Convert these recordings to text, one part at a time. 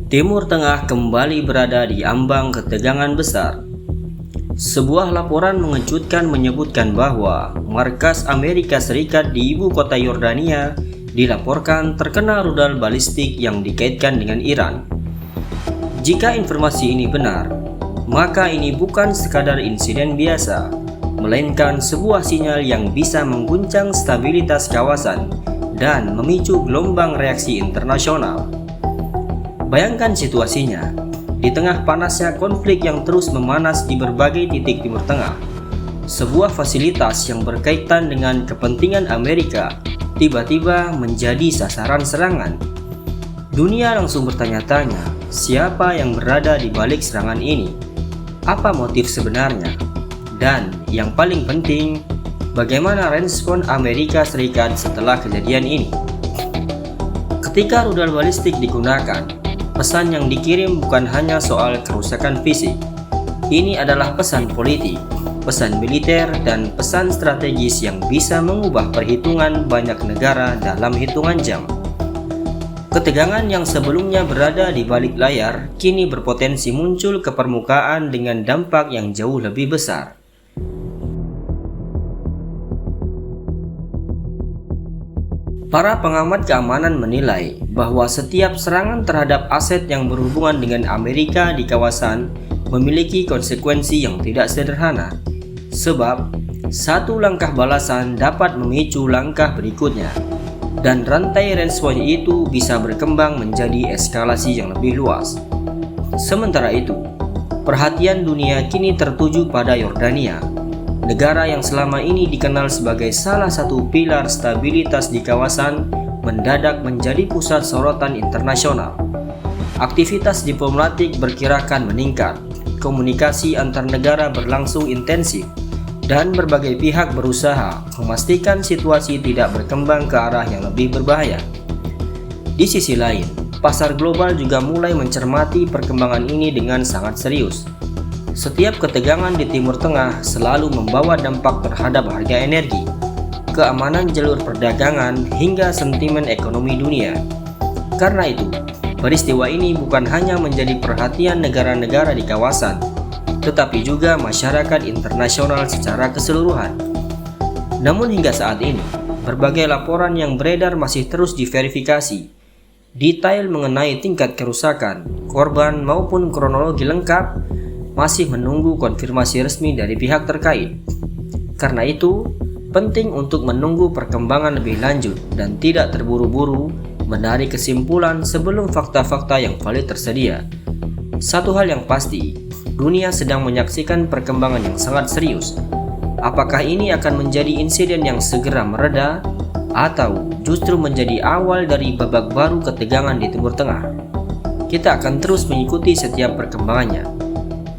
Timur Tengah kembali berada di ambang ketegangan besar. Sebuah laporan mengejutkan menyebutkan bahwa markas Amerika Serikat di ibu kota Yordania dilaporkan terkena rudal balistik yang dikaitkan dengan Iran. Jika informasi ini benar, maka ini bukan sekadar insiden biasa, melainkan sebuah sinyal yang bisa mengguncang stabilitas kawasan dan memicu gelombang reaksi internasional. Bayangkan situasinya, di tengah panasnya konflik yang terus memanas di berbagai titik Timur Tengah, sebuah fasilitas yang berkaitan dengan kepentingan Amerika tiba-tiba menjadi sasaran serangan. Dunia langsung bertanya-tanya, siapa yang berada di balik serangan ini? Apa motif sebenarnya? Dan yang paling penting, bagaimana respon Amerika Serikat setelah kejadian ini? Ketika rudal balistik digunakan, pesan yang dikirim bukan hanya soal kerusakan fisik. Ini adalah pesan politik, pesan militer, dan pesan strategis yang bisa mengubah perhitungan banyak negara dalam hitungan jam. Ketegangan yang sebelumnya berada di balik layar kini berpotensi muncul ke permukaan dengan dampak yang jauh lebih besar. Para pengamat keamanan menilai bahwa setiap serangan terhadap aset yang berhubungan dengan Amerika di kawasan memiliki konsekuensi yang tidak sederhana, sebab satu langkah balasan dapat memicu langkah berikutnya, dan rantai responnya itu bisa berkembang menjadi eskalasi yang lebih luas. Sementara itu, perhatian dunia kini tertuju pada Yordania, negara yang selama ini dikenal sebagai salah satu pilar stabilitas di kawasan, mendadak menjadi pusat sorotan internasional. Aktivitas diplomatik berkirakan meningkat, komunikasi antar negara berlangsung intensif, dan berbagai pihak berusaha memastikan situasi tidak berkembang ke arah yang lebih berbahaya. Di sisi lain, pasar global juga mulai mencermati perkembangan ini dengan sangat serius. Setiap ketegangan di Timur Tengah selalu membawa dampak terhadap harga energi, keamanan jalur perdagangan, hingga sentimen ekonomi dunia. Karena itu, peristiwa ini bukan hanya menjadi perhatian negara-negara di kawasan, tetapi juga masyarakat internasional secara keseluruhan. Namun hingga saat ini, berbagai laporan yang beredar masih terus diverifikasi. Detail mengenai tingkat kerusakan, korban maupun kronologi lengkap masih menunggu konfirmasi resmi dari pihak terkait. Karena itu, penting untuk menunggu perkembangan lebih lanjut dan tidak terburu-buru menarik kesimpulan sebelum fakta-fakta yang valid tersedia. Satu hal yang pasti, dunia sedang menyaksikan perkembangan yang sangat serius. Apakah ini akan menjadi insiden yang segera mereda, atau justru menjadi awal dari babak baru ketegangan di Timur Tengah? Kita akan terus mengikuti setiap perkembangannya.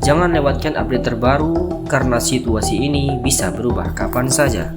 Jangan lewatkan update terbaru karena situasi ini bisa berubah kapan saja.